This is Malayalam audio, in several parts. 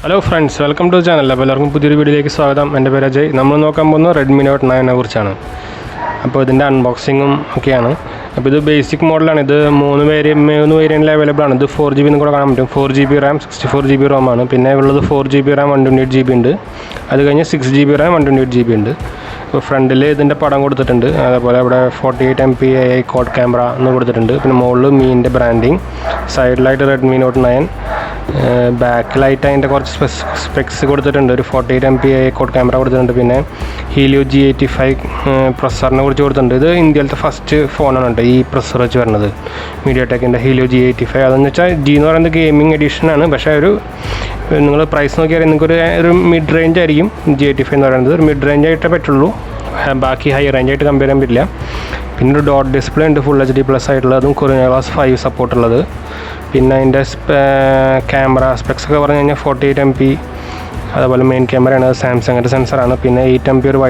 Hello friends, welcome to the channel. എല്ലാവർക്കും പുതിയൊരു വീഡിയോയിലേക്ക് സ്വാഗതം. എൻ്റെ പേര് അജയ്. നമ്മൾ നോക്കാൻ പോകുന്നത് Redmi Note 9 കുറിച്ചാണ്. അപ്പോൾ ഇതിൻ്റെ അൺബോക്സിങ്ങും ഒക്കെയാണ്. അപ്പോൾ ഇത് ബേസിക് മോഡലാണ്. ഇത് മൂന്ന് വേരിയൻറ്റിൽ അവൈലബിൾ ആണ്. ഇത് 4GB എന്ന് കൂടെ കാണാൻ പറ്റും. 4GB RAM 64GB ROM ആണ്. പിന്നെ ഉള്ളത് 4GB RAM 128GB ഉണ്ട്. അത് കഴിഞ്ഞ് 6GB RAM 128GB ഉണ്ട്. അപ്പോൾ ഫ്രണ്ടിൽ ഇതിൻ്റെ പടം കൊടുത്തിട്ടുണ്ട്. അതേപോലെ ഇവിടെ 48MP AI കോഡ് ക്യാമറ എന്ന് കൊടുത്തിട്ടുണ്ട്. പിന്നെ മുകളിൽ മീൻ്റെ ബ്രാൻഡിങ്, സൈഡിലായിട്ട് Redmi Note 9, ബാക്കിലായിട്ട് അതിൻ്റെ കുറച്ച് സ്പെക്സ് കൊടുത്തിട്ടുണ്ട്. ഒരു 48MP കോഡ് ക്യാമറ കൊടുത്തിട്ടുണ്ട്. പിന്നെ ഹീലിയോ G85 പ്രൊസറിനെ കുറിച്ച് കൊടുത്തിട്ടുണ്ട്. ഇത് ഇന്ത്യയിലത്തെ ഫസ്റ്റ് ഫോണാണ് കേട്ടോ ഈ പ്രൊസർ വെച്ച് വരുന്നത്, മീഡിയാടെക്കിൻ്റെ ഹീലിയോ G85. അതെന്ന് വെച്ചാൽ G എന്ന് പറയുന്നത് ഗെയിമിംഗ് എഡിഷനാണ്. പക്ഷേ നിങ്ങൾ പ്രൈസ് നോക്കിയാൽ നിങ്ങൾക്കൊരു മിഡ് റേഞ്ച് ആയിരിക്കും G85 എന്ന് പറയുന്നത്. ഒരു മിഡ് റേഞ്ച് ആയിട്ടേ പറ്റുള്ളൂ, ബാക്കി ഹൈ റേഞ്ചായിട്ട് കമ്പയർ ചെയ്യാൻ പറ്റില്ല. പിന്നെ ഒരു ഡോട്ട് ഡിസ്പ്ലേ ഉണ്ട്, ഫുൾ HD+ ആയിട്ടുള്ളത്, അതും Gorilla Glass 5 സപ്പോർട്ടുള്ളത്. പിന്നെ അതിൻ്റെ ക്യാമറ സ്പെക്സ് ഒക്കെ പറഞ്ഞു കഴിഞ്ഞാൽ 48MP, അതുപോലെ മെയിൻ ക്യാമറയാണ്, സാംസങ്ങിൻ്റെ സെൻസറാണ്. പിന്നെ 8MP ഒരു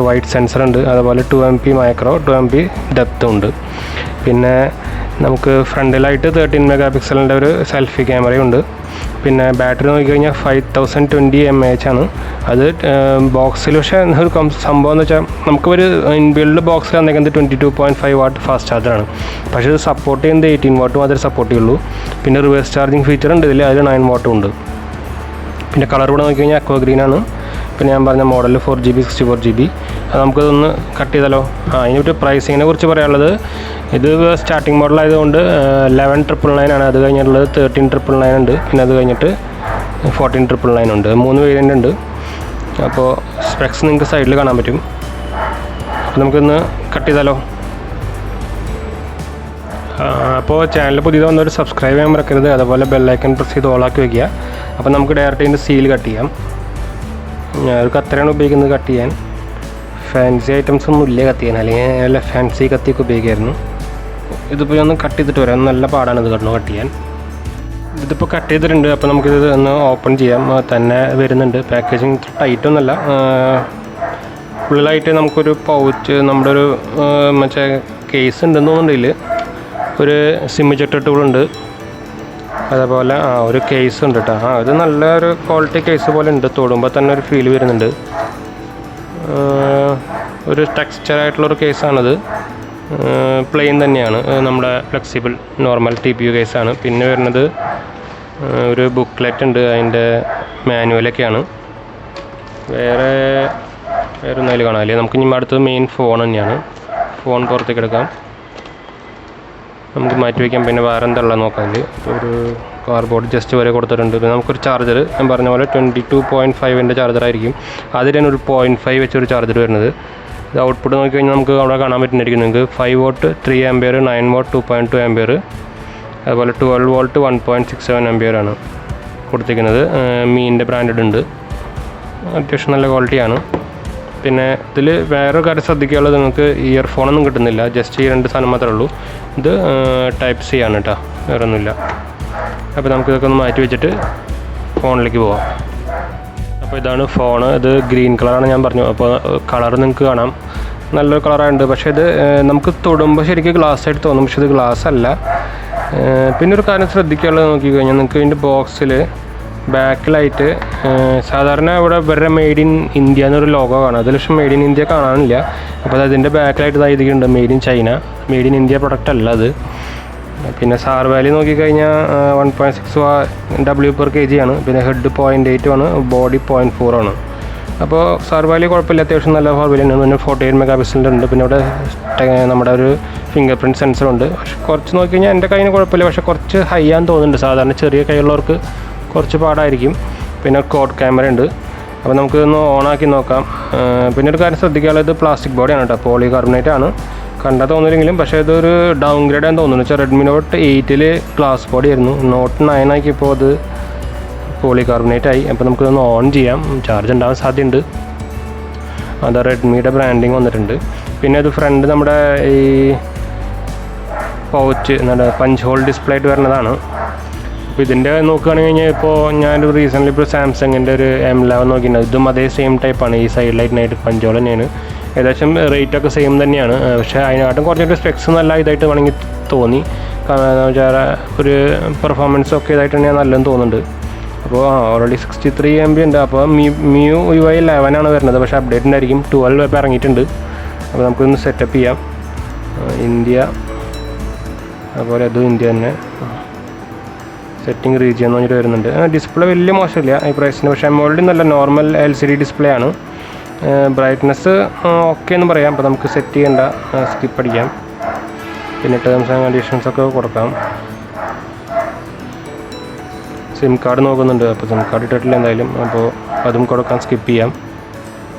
വൈറ്റ് സെൻസർ ഉണ്ട്. അതുപോലെ 2MP മൈക്രോ, 2MP ഡെപ്തും ഉണ്ട്. പിന്നെ നമുക്ക് ഫ്രണ്ടിലായിട്ട് 13 മെഗാപിക്സലിൻ്റെ ഒരു സെൽഫി ക്യാമറയുണ്ട്. പിന്നെ ബാറ്ററി നോക്കിക്കഴിഞ്ഞാൽ 5020 mAh ആണ്. അത് ബോക്സിൽ പക്ഷേ ഒരു സംഭവം എന്ന് വെച്ചാൽ നമുക്കൊരു ഇൻബിൽഡ് ബോക്സിൽ വന്നേക്കുന്നത് 22.5 വാട്ട് ഫാസ്റ്റ് ചാർജറാണ്. പക്ഷേ ഇത് സപ്പോർട്ട് ചെയ്യുന്നത് 18 വാട്ട് മാത്രമേ സപ്പോർട്ട് ചെയ്യുള്ളൂ. പിന്നെ റിവേഴ്സ് ചാർജിങ് ഫീച്ചർ ഉണ്ട് ഇതിൽ, അതിൽ 9 വാട്ടും ഉണ്ട്. പിന്നെ കളർ കൂടെ നോക്കിക്കഴിഞ്ഞാൽ അക്വ ഗ്രീനാണ്. പിന്നെ ഞാൻ പറഞ്ഞ മോഡൽ 4GB 64GB. അത് നമുക്കതൊന്ന് കട്ട് ചെയ്താലോ. അതിനൊരു പ്രൈസിങ്ങിനെ കുറിച്ച് പറയാനുള്ളത്, ഇത് സ്റ്റാർട്ടിങ് മോഡലായതുകൊണ്ട് 11,999 ആണ്. അത് കഴിഞ്ഞിട്ടുള്ളത് 13,999 ഉണ്ട്. പിന്നെ അത് കഴിഞ്ഞിട്ട് 14,999 ഉണ്ട്. 3 വേരിയൻ്റ് ഉണ്ട്. അപ്പോൾ സ്പെക്സ് നിങ്ങൾക്ക് സൈഡിൽ കാണാൻ പറ്റും. അപ്പോൾ നമുക്കൊന്ന് കട്ട് ചെയ്താലോ. അപ്പോൾ ചാനൽ പുതിയത് വന്നൊരു സബ്സ്ക്രൈബ് ചെയ്യാൻ മറക്കരുത്. അതുപോലെ ബെല്ലൈക്കൺ പ്രസ് ചെയ്ത് ഓളാക്കി വയ്ക്കുക. അപ്പോൾ നമുക്ക് ഡയറക്റ്റ് ഇതിൻ്റെ സീൽ കട്ട് ചെയ്യാം. ഒരു കത്തരയാണ് ഉപയോഗിക്കുന്നത് കട്ട് ചെയ്യാൻ. ഫാൻസി ഐറ്റംസ് ഒന്നും ഇല്ല കട്ട് ചെയ്യാൻ, അല്ലെങ്കിൽ നല്ല ഫാൻസി കത്തിയൊക്കെ ഉപയോഗിക്കായിരുന്നു. ഇതിപ്പോൾ ഒന്ന് കട്ട് ചെയ്തിട്ട് വരാം. നല്ല പാടാണ് ഇത് കട്ട് ചെയ്യാൻ. ഇതിപ്പോൾ കട്ട് ചെയ്തിട്ടുണ്ട്. അപ്പോൾ നമുക്കിത് ഒന്ന് ഓപ്പൺ ചെയ്യാം. തന്നെ വരുന്നുണ്ട്. പാക്കേജിങ് ടൈറ്റൊന്നുമല്ല. ഉള്ളിലായിട്ട് നമുക്കൊരു പൗച്ച്, നമ്മുടെ ഒരു മറ്റേ കേസ് ഉണ്ടെന്ന് തോന്നുന്നുണ്ടെങ്കിൽ ഒരു സിം ഇജക്ടർ ടൂളുണ്ട്. അതേപോലെ ഒരു കേസ് ഉണ്ട് കേട്ടോ. ഇത് നല്ലൊരു ക്വാളിറ്റി കേസ് പോലെ ഉണ്ട്. തൊടുമ്പോൾ തന്നെ ഒരു ഫീൽ വരുന്നുണ്ട്. ഒരു ടെക്സ്ചറായിട്ടുള്ളൊരു കേസാണിത്. പ്ലെയിൻ തന്നെയാണ്, നമ്മുടെ ഫ്ലെക്സിബിൾ നോർമൽ TPU കേസാണ്. പിന്നെ വരുന്നത് ഒരു ബുക്ക്ലെറ്റ് ഉണ്ട്, അതിൻ്റെ മാനുവലൊക്കെയാണ്. വേറെ ഒന്നും അതിൽ കാണാമല്ലേ. നമുക്ക് ഇനി അടുത്തത് മെയിൻ ഫോൺ തന്നെയാണ്. ഫോൺ പുറത്തേക്ക് എടുക്കാം, നമുക്ക് മാറ്റി വയ്ക്കാം. പിന്നെ വേറെ എന്താ ഉള്ളത് നോക്കാം. ഒരു കാർബോർഡ് ജസ്റ്റ് വരെ കൊടുത്തിട്ടുണ്ട്. പിന്നെ നമുക്കൊരു ചാർജർ, ഞാൻ പറഞ്ഞ പോലെ 22.5-ൻ്റെ ചാർജറായിരിക്കും. അതിൽ തന്നെ ഒരു 0.5 വെച്ചൊരു ചാർജർ വരുന്നത്. ഇത് ഔട്ട്പുട്ട് നോക്കിക്കഴിഞ്ഞാൽ നമുക്ക് അവിടെ കാണാൻ പറ്റുന്നതായിരിക്കും നിങ്ങൾക്ക്. 5 വോട്ട് 3 ആംപിയർ, 9 വോട്ട് 2.2 ആംപിയർ, അതുപോലെ 12 വോൾട്ട് 1.67 ആംപിയർ ആണ് കൊടുത്തിരിക്കുന്നത്. മീൻ്റെ ബ്രാൻഡഡ് ഉണ്ട്, അത്യാവശ്യം നല്ല ക്വാളിറ്റിയാണ്. പിന്നെ ഇതിൽ വേറൊരു കാര്യം ശ്രദ്ധിക്കാനുള്ളത്, നിങ്ങൾക്ക് ഇയർഫോണൊന്നും കിട്ടുന്നില്ല. ജസ്റ്റ് ഈ 2 സാധനം മാത്രമേ ഉള്ളൂ. ഇത് ടൈപ്പ് C ആണ് കേട്ടോ, വേറെ ഒന്നുമില്ല. അപ്പോൾ നമുക്കിതൊക്കെ ഒന്ന് മാറ്റി വെച്ചിട്ട് ഫോണിലേക്ക് പോവാം. അപ്പോൾ ഇതാണ് ഫോണ്. ഇത് ഗ്രീൻ കളറാണ് ഞാൻ പറഞ്ഞു. അപ്പോൾ കളർ നിങ്ങൾക്ക് കാണാം, നല്ലൊരു കളറായിട്ടുണ്ട്. പക്ഷേ ഇത് നമുക്ക് തൊടുമ്പോൾ ശരിക്കും ഗ്ലാസ് ആയിട്ട് തോന്നും, പക്ഷേ ഇത് ഗ്ലാസ് അല്ല. പിന്നെ ഒരു കാര്യം ശ്രദ്ധിക്കാനുള്ളത് നോക്കിക്കഴിഞ്ഞാൽ നിങ്ങൾക്ക് ഇതിൻ്റെ ബോക്സിൽ ബാക്കിലായിട്ട് സാധാരണ ഇവിടെ വേറെ മെയ്ഡ് ഇൻ ഇന്ത്യ എന്നൊരു ലോഗോ കാണാം. അതിൽ പക്ഷേ മെയ്ഡ് ഇൻ ഇന്ത്യ കാണാനില്ല. അപ്പോൾ അതിൻ്റെ ബാക്കിലായിട്ട് ഇതായിരിക്കുന്നുണ്ട് made in China, made in India product അല്ല അത്. പിന്നെ സാർ വാല്യൂ നോക്കിക്കഴിഞ്ഞാൽ 1.6 W/kg ആണ്. പിന്നെ ഹെഡ് 0.8 ആണ്, ബോഡി 0.4 ആണ്. അപ്പോൾ സാർ വാല്യൂ കുഴപ്പമില്ല, അത്യാവശ്യം നല്ല സാർ വാല്യൂ ഉണ്ട്. പിന്നെ 48 മെഗാപിക്സലിൻ്റെ ഉണ്ട്. പിന്നെ ഇവിടെ നമ്മുടെ ഒരു ഫിംഗർ പ്രിൻറ്റ് സെൻസറുണ്ട്. പക്ഷെ കുറച്ച് നോക്കിക്കഴിഞ്ഞാൽ എൻ്റെ കയ്യിൽ കുഴപ്പമില്ല, പക്ഷേ കുറച്ച് ഹൈ ആണെന്ന് തോന്നുന്നുണ്ട്. സാധാരണ ചെറിയ കൈയുള്ളവർക്ക് കുറച്ച് പാടായിരിക്കും. പിന്നെ കോഡ് ക്യാമറ ഉണ്ട്. അപ്പോൾ നമുക്കിതൊന്ന് ഓണാക്കി നോക്കാം. പിന്നെ ഒരു കാര്യം ശ്രദ്ധിക്കാനുള്ളത്, പ്ലാസ്റ്റിക് ബോഡിയാണ് കേട്ടോ, പോളികാർബണേറ്റ് ആണ്. കണ്ടാൽ തോന്നില്ലെങ്കിലും പക്ഷേ ഇതൊരു ഡൗൺഗ്രേഡ് ആണെന്ന് തോന്നുന്നു. വെച്ചാൽ Redmi Note 8 ഗ്ലാസ് ബോഡി ആയിരുന്നു. Note 9 ആക്കിയപ്പോൾ അത് പോളികാർബണേറ്റ് ആയി. അപ്പോൾ നമുക്കിതൊന്ന് ഓൺ ചെയ്യാം. ചാർജ് ഉണ്ടാവാൻ സാധ്യതയുണ്ട്. അത് റെഡ്മിയുടെ ബ്രാൻഡിങ് വന്നിട്ടുണ്ട്. പിന്നെ അത് ഫ്രണ്ട് നമ്മുടെ ഈ പൗച്ച് എന്താണ് പഞ്ച് ഹോൾ ഡിസ്പ്ലേ ആയിട്ട് വരുന്നതാണ്. അപ്പോൾ ഇതിൻ്റെ നോക്കുകയാണെങ്കിൽ ഇപ്പോൾ ഞാനൊരു റീസെൻ്റ്ലി ഇപ്പോൾ സാംസങ്ങിൻ്റെ ഒരു M11 നോക്കിയിട്ടുണ്ട്. ഇതും അതേ സെയിം ടൈപ്പാണ്. ഈ സൈഡിലായിട്ട് പഞ്ച് ഹോൾ തന്നെയാണ്. ഏകദേശം റേറ്റൊക്കെ സെയിം തന്നെയാണ്. പക്ഷേ അതിനെക്കാട്ടും കുറച്ചൊക്കെ സ്പെക്സ് നല്ല ഇതായിട്ട് വേണമെങ്കിൽ തോന്നി. ഒരു പെർഫോമൻസൊക്കെ ഇതായിട്ട് തന്നെയാണ് നല്ലതെന്ന് തോന്നുന്നുണ്ട്. അപ്പോൾ ഓൾറെഡി 63 MB ഉണ്ട്. അപ്പോൾ MIU UI 11 ആണ് വരുന്നത്. പക്ഷേ അപ്ഡേറ്റ് ഉണ്ടായിരിക്കും. 12 ഇപ്പോൾ ഇറങ്ങിയിട്ടുണ്ട്. അപ്പോൾ നമുക്കൊന്ന് സെറ്റപ്പ് ചെയ്യാം. ഇന്ത്യ, അതുപോലെ അതും ഇന്ത്യ തന്നെ. സെറ്റിംഗ് റീജിയൻ എന്ന് പറഞ്ഞിട്ട് വരുന്നുണ്ട്. ഡിസ്പ്ലേ വലിയ മോശമില്ല ഈ പ്രൈസിന്. പക്ഷേ AMOLED നല്ല നോർമൽ LCD ഡിസ്പ്ലേ ആണ്. ബ്രൈറ്റ്നസ് ഓക്കെ എന്ന് പറയാം. അപ്പോൾ നമുക്ക് സെറ്റ് ചെയ്യേണ്ട, സ്കിപ്പ് അടിക്കാം. പിന്നെ ടേംസ് ആൻഡ് കണ്ടീഷൻസൊക്കെ കൊടുക്കാം. സിം കാർഡ് നോക്കുന്നുണ്ട്. അപ്പോൾ സിം കാർഡ് ഇട്ടിട്ടില്ല എന്തായാലും. അപ്പോൾ അതും കൊടുക്കാം, സ്കിപ്പ് ചെയ്യാം.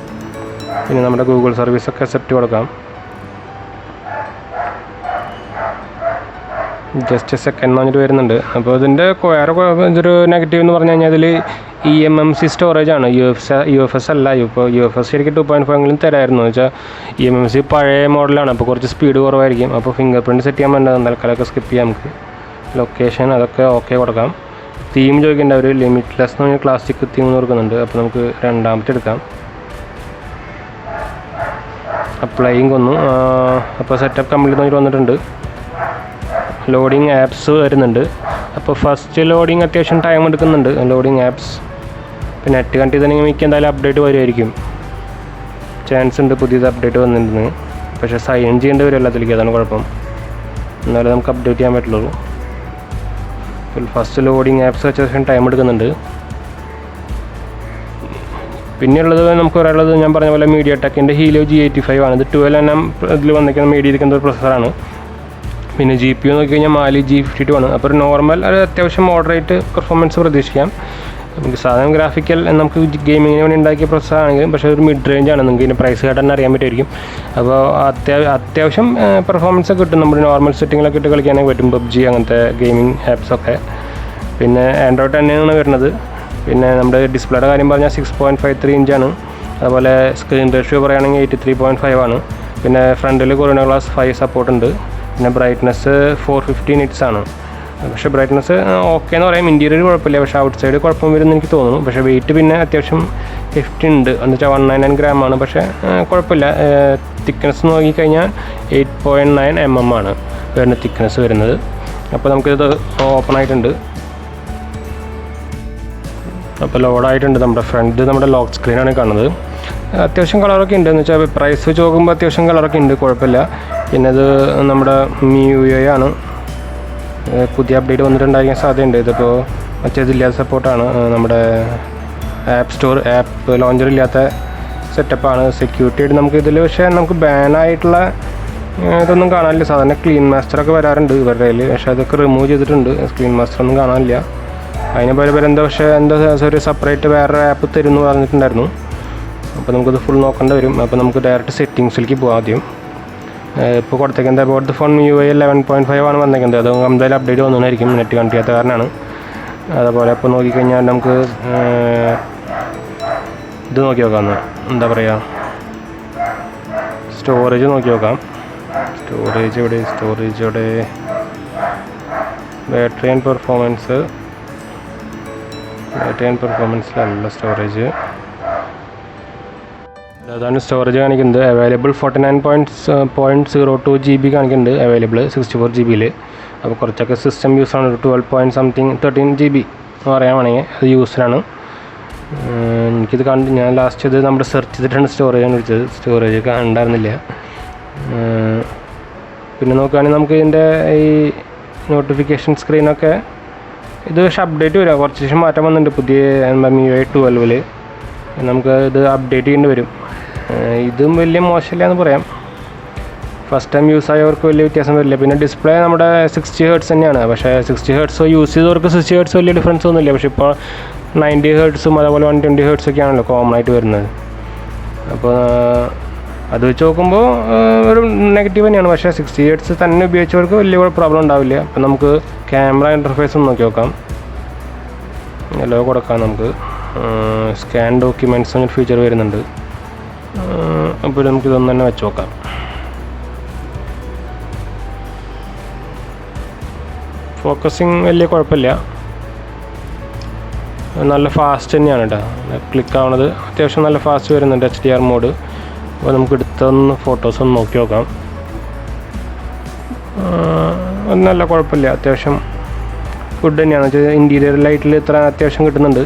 പിന്നെ നമ്മുടെ ഗൂഗിൾ സർവീസൊക്കെ അക്സെപ്റ്റ് കൊടുക്കാം. ജസ്റ്റ് സെക്കൻഡ് എന്ന് പറഞ്ഞിട്ട് വരുന്നുണ്ട്. അപ്പോൾ ഇതിൻ്റെ വേറെ ഇതൊരു നെഗറ്റീവ് എന്ന് പറഞ്ഞു കഴിഞ്ഞാൽ ഇതിൽ eMMC സ്റ്റോറേജ് ആണ്. UFS അല്ല. ഇപ്പോൾ UFS ശരിക്കും 2.5 തരായിരുന്നു. എന്ന് വെച്ചാൽ eMMC പഴയ മോഡലാണ്. അപ്പോൾ കുറച്ച് സ്പീഡ് കുറവായിരിക്കും. അപ്പോൾ ഫിംഗർ പ്രിൻറ്റ് സെറ്റ് ചെയ്യാൻ പറ്റുന്നത് തൽക്കാലമൊക്കെ സ്കിപ്പ് ചെയ്യാം. നമുക്ക് ലൊക്കേഷൻ അതൊക്കെ ഓക്കെ കൊടുക്കാം. തീം ചോദിക്കേണ്ട ഒരു ലിമിറ്റ്ലെസ് എന്ന് പറഞ്ഞാൽ ക്ലാസിക് തീം കൊടുക്കുന്നുണ്ട്. അപ്പോൾ നമുക്ക് രണ്ടാമത്തെ എടുക്കാം. അപ്ലൈയിങ് ഒന്നും. അപ്പോൾ സെറ്റപ്പ് കംപ്ലീറ്റ് എന്ന് വന്നിട്ടുണ്ട്. ലോഡിങ് ആപ്സ് വരുന്നുണ്ട്. അപ്പോൾ ഫസ്റ്റ് ലോഡിങ് അത്യാവശ്യം ടൈം എടുക്കുന്നുണ്ട്. ലോഡിങ് ആപ്സ് പിന്നെ നെറ്റ് കണക്ട് ചെയ്തിട്ടുണ്ടെങ്കിൽ മിക്ക എന്തായാലും അപ്ഡേറ്റ് വരുമായിരിക്കും. ചാൻസ് ഉണ്ട് പുതിയത് അപ്ഡേറ്റ് വന്നിട്ടുണ്ട്. പക്ഷേ സൈൻ ചെയ്യേണ്ടി വരും എല്ലാത്തിലേക്ക്. അതാണ് കുഴപ്പം. എന്നാലും നമുക്ക് അപ്ഡേറ്റ് ചെയ്യാൻ പറ്റുള്ളൂ. ഫസ്റ്റ് ലോഡിങ് ആപ്സ് അത്യാവശ്യം ടൈം എടുക്കുന്നുണ്ട്. പിന്നെയുള്ളത് നമുക്ക് പറയാനുള്ളത് ഞാൻ പറഞ്ഞ പോലെ MediaTekൻ്റെ ഹീലിയോ G85 ആണ്. ഇത് 12nm ഇതിൽ വന്നിരിക്കുന്ന മേടിയിരിക്കുന്ന ഒരു പ്രൊസസ്സറാണ്. പിന്നെ GPU നോക്കി കഴിഞ്ഞാൽ മാലി G52 ആണ്. അപ്പോൾ ഒരു നോർമൽ ഒരു അത്യാവശ്യം മോഡറേറ്റ് പെർഫോമൻസ് പ്രതീക്ഷിക്കാം. നമുക്ക് സാധാരണ ഗ്രാഫിക്കൽ നമുക്ക് ഗെയിമിങ്ങിന് വേണ്ടി ഉണ്ടാക്കിയ പ്രൊസസ്സറാണെങ്കിൽ പക്ഷേ ഒരു മിഡ് റേഞ്ച് ആണ്. നിങ്ങൾക്ക് ഇതിൻ്റെ പ്രൈസ് കേട്ടാൽ തന്നെ അറിയാൻ പറ്റുമായിരിക്കും. അപ്പോൾ അത്യാവശ്യം പെർഫോമൻസ് ഒക്കെ കിട്ടും. നമ്മുടെ നോർമൽ സെറ്റിങ്ങിലൊക്കെ ഇട്ട് കളിക്കാനൊക്കെ പറ്റും. PUBG അങ്ങനത്തെ ഗെയിമിംഗ് ആപ്സൊക്കെ. പിന്നെ Android 10 ആണ് വരുന്നത്. പിന്നെ നമ്മുടെ ഡിസ്പ്ലേയുടെ കാര്യം പറഞ്ഞാൽ 6.53 ഇഞ്ചാണ്. അതുപോലെ സ്ക്രീൻ റേഷ്യോ പറയുകയാണെങ്കിൽ 83.5 ആണ്. പിന്നെ ഫ്രണ്ടിൽ കൊറോണ ഗ്ലാസ് 5 സപ്പോർട്ട് ഉണ്ട്. പിന്നെ ബ്രൈറ്റ്നസ് 450 nits ആണ്. പക്ഷേ ബ്രൈറ്റ്നസ് ഓക്കെ എന്ന് പറയാം. ഇൻറ്റീരിയർ കുഴപ്പമില്ല. പക്ഷേ ഔട്ട് സൈഡ് കുഴപ്പം വരുമെന്ന് എനിക്ക് തോന്നുന്നു. പക്ഷേ വെയിറ്റ് പിന്നെ അത്യാവശ്യം ഹെഫ്റ്റി ഉണ്ട്. എന്ന് വെച്ചാൽ 199 gram ആണ്. പക്ഷേ കുഴപ്പമില്ല. തിക്നെസ് നോക്കിക്കഴിഞ്ഞാൽ 8.9 mm ആണ് വരുന്ന തിക്നെസ് വരുന്നത്. അപ്പോൾ നമുക്കിത് ഓപ്പൺ ആയിട്ടുണ്ട്. അപ്പോൾ ലോഡായിട്ടുണ്ട്. നമ്മുടെ ലോക്ക് സ്ക്രീനാണ് കാണുന്നത്. അത്യാവശ്യം കളറൊക്കെ ഉണ്ട്. എന്ന് വെച്ചാൽ പ്രൈസ് വെച്ച് നോക്കുമ്പോൾ അത്യാവശ്യം കളറൊക്കെ ഉണ്ട്, കുഴപ്പമില്ല. പിന്നെ ഇത് നമ്മുടെ MIU UI ആണ്. പുതിയ അപ്ഡേറ്റ് വന്നിട്ടുണ്ടായിരിക്കാൻ സാധ്യതയുണ്ട്. ഇതിപ്പോൾ മറ്റേതില്ലാത്ത സപ്പോർട്ടാണ്. നമ്മുടെ ആപ്പ് ലോഞ്ചർ ഇല്ലാത്ത സെറ്റപ്പാണ്. സെക്യൂരിറ്റി ആയിട്ട് നമുക്ക് ഇതിൽ പക്ഷേ നമുക്ക് ബാനായിട്ടുള്ള ഇതൊന്നും കാണാനില്ല. സാധാരണ ക്ലീൻ മാസ്റ്ററൊക്കെ വരാറുണ്ട് ഇവരുടെ കയ്യിൽ. പക്ഷേ അതൊക്കെ റിമൂവ് ചെയ്തിട്ടുണ്ട്. ക്ലീൻ മാസ്റ്ററൊന്നും കാണാനില്ല. അതിന് പകരം എന്താ ഒരു സെപ്പറേറ്റ് വേറെ ആപ്പ് തരുമെന്ന് പറഞ്ഞിട്ടുണ്ടായിരുന്നു. അപ്പോൾ നമുക്കത് ഫുൾ നോക്കേണ്ടി വരും. അപ്പോൾ നമുക്ക് ഡയറക്റ്റ് സെറ്റിങ്സിലേക്ക് പോകാം. ആദ്യം ഇപ്പോൾ കൊടുത്തേക്കുന്നത് അബൌട്ട് ദ ഫോൺ MIUI 11.5 ആണ് വന്നേക്കുന്നത്. അത് എന്തായാലും അപ്ഡേറ്റ് വന്നതായിരിക്കും. നെറ്റ് കണക്ട് ചെയ്യാത്ത കാരണമാണ്. അതുപോലെ അപ്പോൾ നോക്കിക്കഴിഞ്ഞാൽ നമുക്ക് ഇത് നോക്കി നോക്കാം. എന്താ പറയുക, സ്റ്റോറേജ് നോക്കി നോക്കാം. സ്റ്റോറേജോടെ ബാറ്ററി ആൻഡ് പെർഫോമൻസിലല്ല സ്റ്റോറേജ്. അതാണ് സ്റ്റോറേജ് കാണിക്കുന്നത്. അവൈലബിൾ 49.02 GB കാണിക്കുന്നുണ്ട്. Available 64 GB. അപ്പോൾ കുറച്ചൊക്കെ സിസ്റ്റം യൂസാണ്. 13 GB എന്ന് പറയാൻ വേണമെങ്കിൽ അത് യൂസിലാണ്. എനിക്കിത് ഞാൻ ലാസ്റ്റ് ഇത് നമ്മുടെ സെർച്ച് ചെയ്തിട്ടാണ് സ്റ്റോറേജാണ് വിളിച്ചത്. സ്റ്റോറേജ് ഉണ്ടായിരുന്നില്ല. പിന്നെ നോക്കുകയാണെങ്കിൽ നമുക്ക് ഇതിൻ്റെ ഈ നോട്ടിഫിക്കേഷൻ സ്ക്രീനൊക്കെ ഇത് പക്ഷേ അപ്ഡേറ്റ് വരിക. കുറച്ച് ശേഷം മാറ്റം വന്നിട്ടുണ്ട് പുതിയ MIUI 12. നമുക്ക് ഇത് അപ്ഡേറ്റ് ചെയ്യേണ്ടി വരും. ഇതും വലിയ മോശമില്ല എന്ന് പറയാം. ഫസ്റ്റ് ടൈം യൂസ് ആയവർക്ക് വലിയ വ്യത്യാസം വരില്ല. പിന്നെ ഡിസ്പ്ലേ നമ്മുടെ 60 Hz തന്നെയാണ്. പക്ഷേ 60 Hz യൂസ് ചെയ്തവർക്ക് 60 Hz വലിയ ഡിഫറൻസ് ഒന്നുമില്ല. പക്ഷേ ഇപ്പോൾ 90 Hz അതുപോലെ 120 Hz ഒക്കെയാണല്ലോ കോമൺ ആയിട്ട് വരുന്നത്. അപ്പോൾ അത് വെച്ച് നോക്കുമ്പോൾ ഒരു നെഗറ്റീവ് തന്നെയാണ്. പക്ഷേ 60 Hz തന്നെ ഉപയോഗിച്ചവർക്ക് വലിയ പ്രോബ്ലം ഉണ്ടാവില്ല. അപ്പോൾ നമുക്ക് ക്യാമറ ഇൻ്റർഫേസ് ഒന്ന് നോക്കി നോക്കാം. എല്ലോ കൊടുക്കാം. നമുക്ക് സ്കാൻ ഡോക്യുമെൻറ്റ്സ് എന്നൊരു ഫീച്ചർ വരുന്നുണ്ട്. അപ്പോൾ നമുക്കിതൊന്നും തന്നെ വെച്ച് നോക്കാം. ഫോക്കസിങ് വലിയ കുഴപ്പമില്ല. നല്ല ഫാസ്റ്റ് തന്നെയാണ് കേട്ടോ. ക്ലിക്ക് ആവണത് അത്യാവശ്യം നല്ല ഫാസ്റ്റ് വരുന്നുണ്ട്. HDR മോഡ് അപ്പോൾ നമുക്ക് എടുത്തൊന്ന് ഫോട്ടോസൊന്ന് നോക്കി നോക്കാം. നല്ല കുഴപ്പമില്ല, അത്യാവശ്യം ഗുഡ് തന്നെയാണ്. വെച്ചാൽ ഇൻറ്റീരിയർ ലൈറ്റിൽ ഇത്ര അത്യാവശ്യം കിട്ടുന്നുണ്ട്.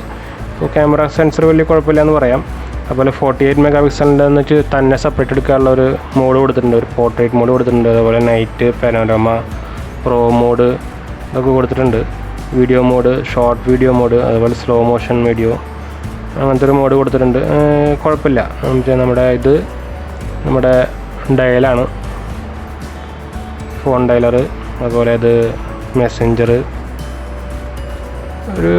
അപ്പോൾ ക്യാമറ സെൻസർ വലിയ കുഴപ്പമില്ല എന്ന് പറയാം. അതുപോലെ 48 മെഗാ പിക്സലിൻ്റെ എന്ന് വെച്ച് തന്നെ സെപ്പറേറ്റ് എടുക്കാനുള്ള ഒരു മോഡ് കൊടുത്തിട്ടുണ്ട്, ഒരു പോർട്രേറ്റ് മോഡ് കൊടുത്തിട്ടുണ്ട്. അതുപോലെ നൈറ്റ്, പാനോരമ, പ്രോ മോഡ് ഇതൊക്കെ കൊടുത്തിട്ടുണ്ട്. Video mode, short video mode, അതുപോലെ സ്ലോ മോഷൻ വീഡിയോ, അങ്ങനത്തെ ഒരു മോഡ് കൊടുത്തിട്ടുണ്ട്. കുഴപ്പമില്ല. നമ്മുടെ ഡയലാണ്, ഫോൺ ഡയലർ. അതുപോലെ ഇത് മെസ്സഞ്ചർ, ഒരു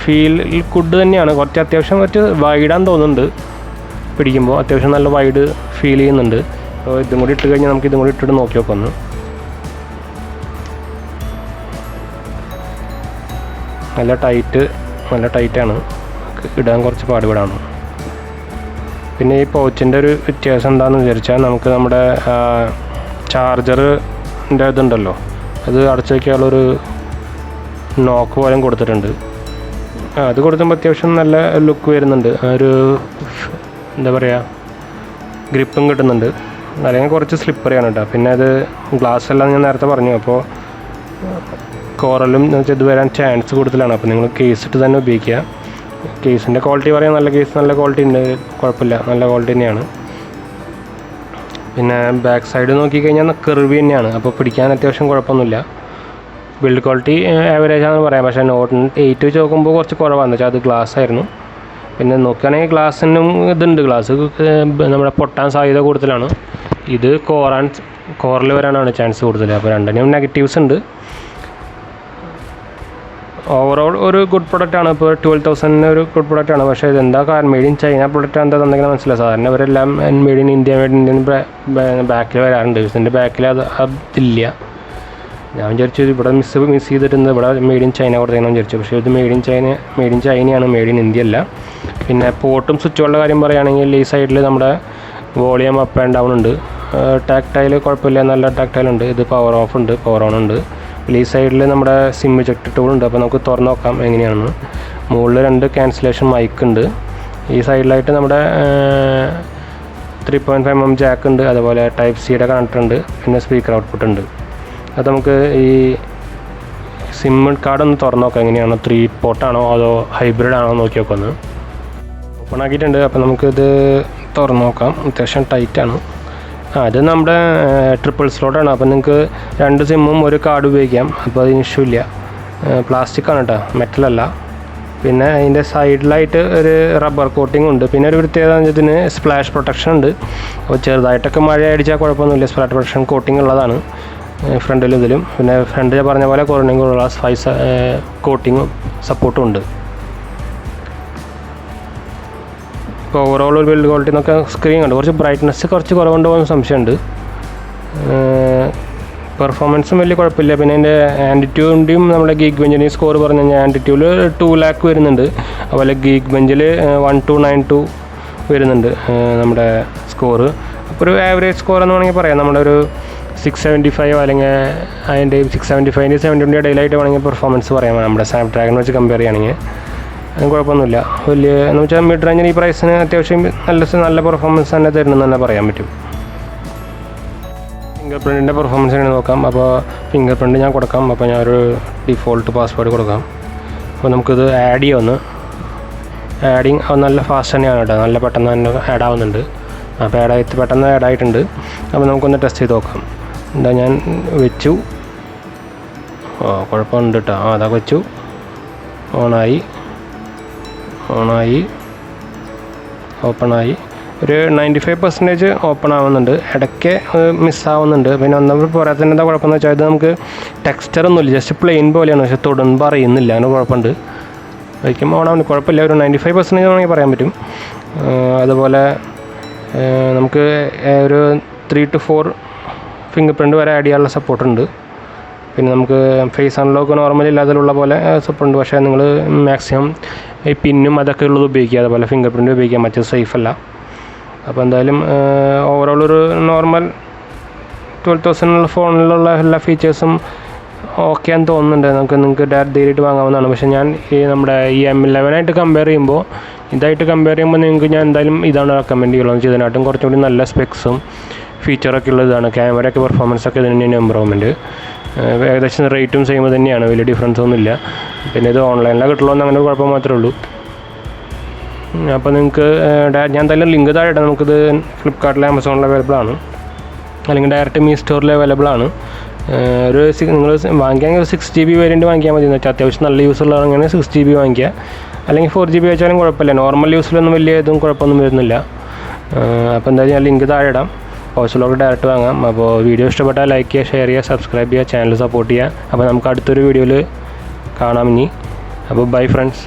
ഫീൽ ഗുഡ് തന്നെയാണ്. അത്യാവശ്യം കുറച്ച് വൈഡാന്ന് തോന്നുന്നുണ്ട് പിടിക്കുമ്പോൾ, അത്യാവശ്യം നല്ല വൈഡ് ഫീൽ ചെയ്യുന്നുണ്ട്. അപ്പോൾ ഇതും കൂടി ഇട്ട് കഴിഞ്ഞാൽ നമുക്ക് ഇതും കൂടി ഇട്ടിട്ട് നോക്കി നോക്കാം ഒന്ന്. നല്ല ടൈറ്റാണ്, ഇടാൻ കുറച്ച് പാടുപെടാണ്. പിന്നെ ഈ പൗച്ചിൻ്റെ ഒരു വ്യത്യാസം എന്താണെന്ന് വിചാരിച്ചാൽ, നമുക്ക് നമ്മുടെ ചാർജറിൻ്റെ ഇതുണ്ടല്ലോ, അത് അടച്ചു വയ്ക്കാനുള്ളൊരു നോക്ക് പോലും കൊടുത്തിട്ടുണ്ട്. അത് കൊടുക്കുമ്പോൾ അത്യാവശ്യം നല്ല ലുക്ക് വരുന്നുണ്ട്. ഒരു എന്താ പറയുക, ഗ്രിപ്പും കിട്ടുന്നുണ്ട്. അല്ലെങ്കിൽ കുറച്ച് സ്ലിപ്പറിയാണ് കേട്ടോ. പിന്നെ അത് ഗ്ലാസ് എല്ലാം ഞാൻ നേരത്തെ പറഞ്ഞു. അപ്പോൾ കോറലും ഇത് വരാൻ ചാൻസ് കൂടുതലാണ്. അപ്പോൾ നിങ്ങൾ കേസ് ഇട്ട് തന്നെ ഉപയോഗിക്കുക. കേസിൻ്റെ ക്വാളിറ്റി പറയാൻ നല്ല ക്വാളിറ്റി ഉണ്ട്, കുഴപ്പമില്ല, നല്ല ക്വാളിറ്റി തന്നെയാണ്. പിന്നെ ബാക്ക് സൈഡ് നോക്കിക്കഴിഞ്ഞാൽ കർവ് തന്നെയാണ്. അപ്പോൾ പിടിക്കാൻ അത്യാവശ്യം കുഴപ്പമൊന്നുമില്ല. ബിൽഡ് ക്വാളിറ്റി ആവറേജ് ആണെന്ന് പറയാം. പക്ഷേ നോട്ട് 8 വെച്ച് നോക്കുമ്പോൾ കുറച്ച് കുറവാണെന്ന് വെച്ചാൽ അത് ഗ്ലാസ് ആയിരുന്നു. പിന്നെ നോക്കുകയാണെങ്കിൽ ഗ്ലാസ്സിനും ഇതുണ്ട്, ഗ്ലാസ് നമ്മുടെ പൊട്ടാൻ സാധ്യത കൂടുതലാണ്. ഇത് കോറിൽ വരാനാണ് ചാൻസ് കൂടുതൽ. അപ്പോൾ രണ്ടിനും നെഗറ്റീവ്സ് ഉണ്ട്. ഓവറോൾ ഒരു ഗുഡ് പ്രൊഡക്റ്റാണ്. ഇപ്പോൾ 12,000 ഒരു ഗുഡ് പ്രൊഡക്റ്റാണ്. പക്ഷേ ഇതെന്താ കാരണം മെയ്ഡ് ഇൻ ചൈന പ്രൊഡക്റ്റ് എന്താ തന്നെങ്കിലും മനസ്സിലായി. സാധാരണ അവരെല്ലാം മെയ്ഡ് ഇൻ ഇന്ത്യൻ ബാക്കിൽ വരാറുണ്ട്. ഇതിൻ്റെ ബാക്കിൽ അതില്ല. ഞാൻ വിചാരിച്ചു ഇവിടെ മിസ് ചെയ്തിട്ടുണ്ട്, ഇവിടെ മെയ്ഡ് ഇൻ ചൈന കൊടുത്തേക്കണം വിചാരിച്ചു. പക്ഷേ ഇത് മെയ്ഡ് ഇൻ ചൈനയാണ്, മെയ്ഡ് ഇൻ ഇന്ത്യ അല്ല. പിന്നെ പോർട്ടും സ്വിച്ചുകളുടെ കാര്യം പറയുകയാണെങ്കിൽ ഈ സൈഡിൽ നമ്മുടെ വോളിയം അപ്പ് ആൻഡ് ഡൗൺ ഉണ്ട്. ടാക്ടൈൽ കുഴപ്പമില്ല, നല്ല ടാക്ടൈൽ ഉണ്ട്. ഇത് പവർ ഓഫ് ഉണ്ട്, പവർ ഓൺ ഉണ്ട്. ഈ സൈഡിൽ നമ്മുടെ സിം ഇജക്ട് ടൂൾ ഉണ്ട്. അപ്പോൾ നമുക്ക് തുറന്ന് നോക്കാം എങ്ങനെയാണെന്ന്. മുകളിൽ 2 ക്യാൻസലേഷൻ മൈക്ക് ഉണ്ട്. ഈ സൈഡിലായിട്ട് നമ്മുടെ 3.5mm ജാക്ക് ഉണ്ട്. അതുപോലെ ടൈപ്പ് സിയുടെ കണക്ടർ ഉണ്ട്. പിന്നെ സ്പീക്കർ ഔട്ട്പുട്ട് ഉണ്ട്. അത് നമുക്ക് ഈ സിം കാർഡ് ഒന്ന് തുറന്ന് നോക്കാം എങ്ങനെയാണോ, 3 പോർട്ടാണോ അതോ ഹൈബ്രിഡ് ആണോ നോക്കി നോക്കാം. ഓപ്പൺ ആക്കിയിട്ടുണ്ട്. അപ്പോൾ നമുക്കിത് തുറന്ന് നോക്കാം. അത്യാവശ്യം ടൈറ്റാണ്. ഇത് നമ്മുടെ ട്രിപ്പിൾ സ്ലോട്ടാണ്. അപ്പോൾ നിങ്ങൾക്ക് 2 സിമ്മും ഒരു കാർഡ് ഉപയോഗിക്കാം. അപ്പോൾ അതിന് ഇഷ്യൂ ഇല്ല. പ്ലാസ്റ്റിക്കാണ് കേട്ടോ, മെറ്റലല്ല. പിന്നെ അതിൻ്റെ സൈഡിലായിട്ട് ഒരു റബ്ബർ കോട്ടിംഗ് ഉണ്ട്. പിന്നെ ഒരു പ്രത്യേകത ഇതിന് സ്പ്ലാഷ് പ്രൊട്ടക്ഷൻ ഉണ്ട്. അപ്പോൾ ചെറുതായിട്ടൊക്കെ മഴ അടിച്ചാൽ കുഴപ്പമൊന്നുമില്ല. സ്പ്ലാഷ് പ്രൊട്ടക്ഷൻ കോട്ടിംഗ് ഉള്ളതാണ് ഫ്രണ്ടിലും ഇതിലും. പിന്നെ ഫ്രണ്ടിൽ പറഞ്ഞ പോലെ കുറഞ്ഞുള്ള കോട്ടിങ്ങും സപ്പോർട്ടും ഉണ്ട്. ഇപ്പോൾ ഓവറോൾ ഒരു ബിൽഡ് ക്വാളിറ്റി എന്നൊക്കെ സ്ക്രീൻ ഉണ്ട്. കുറച്ച് ബ്രൈറ്റ്നസ് കുറച്ച് കുറവുണ്ടോ എന്ന് സംശയമുണ്ട്. പെർഫോമൻസും വലിയ കുഴപ്പമില്ല. പിന്നെ അതിൻ്റെ ആൻറ്റിറ്റ്യൂഡിൻ്റെയും നമ്മുടെ ഗീക്ക് ബെഞ്ചിൻ്റെയും സ്കോർ പറഞ്ഞു കഴിഞ്ഞാൽ ആൻറ്റിറ്റ്യൂഡിൽ 2 lakh വരുന്നുണ്ട്. അതുപോലെ ഗീക്ക് ബെഞ്ചിൽ 1292 വരുന്നുണ്ട് നമ്മുടെ സ്കോറ്. അപ്പോൾ ഒരു ആവറേജ് സ്കോർ എന്ന് വേണമെങ്കിൽ പറയാം. നമ്മുടെ ഒരു 675 അല്ലെങ്കിൽ അതിൻ്റെ 675 720 ഇടയിലായിട്ട് വേണമെങ്കിൽ പെർഫോമൻസ് പറയാം. നമ്മുടെ സ്നാപ്ഡ്രാഗൺ വെച്ച് കമ്പയർ ചെയ്യുകയാണെങ്കിൽ അതിന് കുഴപ്പമൊന്നുമില്ല. വലിയ എന്ന് വെച്ചാൽ മിഡ് റേഞ്ചിന് ഈ പ്രൈസിന് അത്യാവശ്യം നല്ല പെർഫോമൻസ് തന്നെ തരുന്നെന്ന് തന്നെ പറയാൻ പറ്റും. ഫിംഗർ പ്രിൻറ്റിൻ്റെ പെർഫോമൻസ് എങ്ങനെ നോക്കാം. അപ്പോൾ ഫിംഗർ പ്രിൻറ്റ് ഞാൻ കൊടുക്കാം. അപ്പോൾ ഞാനൊരു ഡിഫോൾട്ട് പാസ്വേഡ് കൊടുക്കാം. അപ്പോൾ നമുക്കിത് ആഡ് ചെയ്യാമെന്ന്. ആഡിങ് നല്ല ഫാസ്റ്റ് തന്നെയാണ് കേട്ടോ, നല്ല പെട്ടെന്ന് തന്നെ ആഡ് ആവുന്നുണ്ട്. അപ്പോൾ പെട്ടെന്ന് ആഡ് ആയിട്ടുണ്ട്. അപ്പോൾ നമുക്കൊന്ന് ടെസ്റ്റ് ചെയ്ത് നോക്കാം. എന്താ ഞാൻ വെച്ചു, കുഴപ്പമുണ്ട് കേട്ടോ. അതൊക്കെ വെച്ചു, ഓണായി, ഓപ്പണായി. ഒരു 95% ഓപ്പൺ ആവുന്നുണ്ട്. ഇടയ്ക്ക് മിസ്സാവുന്നുണ്ട്. പിന്നെ ഒന്നും പോരാത്തതിന് എന്താ കുഴപ്പമെന്ന് വെച്ചാൽ ഇത് നമുക്ക് ടെക്സ്ചറൊന്നുമില്ല, ജസ്റ്റ് പ്ലെയിൻ പോലെയാണ്. പക്ഷെ തൊടുമ്പോൾ അറിയുന്നില്ല, അങ്ങനെ കുഴപ്പമുണ്ട്. വയ്ക്കുമ്പോൾ ഓണാവുന്നു, കുഴപ്പമില്ല. ഒരു 95% വേണമെങ്കിൽ പറയാൻ പറ്റും. അതുപോലെ നമുക്ക് ഒരു 3 to 4 ഫിംഗർ പ്രിൻറ്റ് വരെ ആഡ് ചെയ്യാനുള്ള സപ്പോർട്ടുണ്ട്. പിന്നെ നമുക്ക് ഫേസ് അൺലോക്ക് നോർമലി ഇല്ലാതിലുള്ള പോലെ സപ്പോർട്ടുണ്ട്. പക്ഷേ നിങ്ങൾ മാക്സിമം ഈ പിന്നും അതൊക്കെ ഉള്ളത് ഉപയോഗിക്കുക. അതുപോലെ ഫിംഗർ പ്രിൻറ്റ് ഉപയോഗിക്കുക, മറ്റു സേഫ് അല്ല. അപ്പോൾ എന്തായാലും ഓവറോൾ ഒരു നോർമൽ 12,000 ഫോണിലുള്ള എല്ലാ ഫീച്ചേഴ്സും ഓക്കെ ആണെന്ന് തോന്നുന്നുണ്ട്. നിങ്ങൾക്ക് ധൈര്യമായിട്ട് വാങ്ങാവുന്നതാണ്. പക്ഷേ ഞാൻ ഈ നമ്മുടെ ഈ M11 ആയിട്ട് കമ്പയർ ചെയ്യുമ്പോൾ ഇതായിട്ട് കമ്പയർ ചെയ്യുമ്പോൾ നിങ്ങൾക്ക് ഞാൻ എന്തായാലും ഇതാണ് റെക്കമെൻഡ് ചെയ്യുള്ളൂ. എന്ന് വെച്ചാൽ ഇതിനായിട്ടും കുറച്ചുകൂടി നല്ല സ്പെക്സും ഫീച്ചറൊക്കെ ഉള്ളതാണ്. ക്യാമറയൊക്കെ പെർഫോമൻസൊക്കെ ഇതിന് തന്നെയാണ് ഇമ്പ്രൂവ്മെൻറ്റ്. ഏകദേശം റേറ്റും സെയിം തന്നെയാണ്, വലിയ ഡിഫറൻസ് ഒന്നുമില്ല. പിന്നെ ഇത് ഓൺലൈനിലാണ് കിട്ടുള്ളൂ എന്ന് അങ്ങനെ ഒരു കുഴപ്പം മാത്രമേ ഉള്ളൂ. അപ്പോൾ നിങ്ങൾക്ക് ഞാൻ എന്തായാലും ലിങ്ക് താഴെ ഇടാം. നമുക്കിത് ഫ്ലിപ്കാർട്ടിൽ ആമസോണിൽ അവൈലബിൾ ആണ്, അല്ലെങ്കിൽ ഡയറക്റ്റ് മീ സ്റ്റോറിൽ അവൈലബിൾ ആണ്. ഒരു നിങ്ങൾ വാങ്ങിക്കുകയാണെങ്കിൽ 6GB വേരിയൻറ്റ് വാങ്ങിയാൽ മതി. എന്ന് വെച്ചാൽ അത്യാവശ്യം നല്ല യൂസ് ഉള്ളതാണെങ്കിൽ 6GB വാങ്ങിക്കുക, അല്ലെങ്കിൽ 4GB വെച്ചാലും കുഴപ്പമില്ല. നോർമൽ യൂസിലൊന്നും വലിയ ഇതും കുഴപ്പമൊന്നും വരുന്നില്ല. അപ്പോൾ എന്തായാലും ഞാൻ ലിങ്ക് താഴെ ഇടാം, ഹൗസിലോട്ട് ഡയറക്റ്റ് വാങ്ങാം. അപ്പോൾ വീഡിയോ ഇഷ്ടപ്പെട്ടാൽ ലൈക്ക് ചെയ്യുക, ഷെയർ ചെയ്യുക, സബ്സ്ക്രൈബ് ചെയ്യുക, ചാനൽ സപ്പോർട്ട് ചെയ്യുക. അപ്പോൾ നമുക്ക് അടുത്തൊരു വീഡിയോയിൽ കാണാം ഇനി. അപ്പോൾ ബൈ ഫ്രണ്ട്സ്.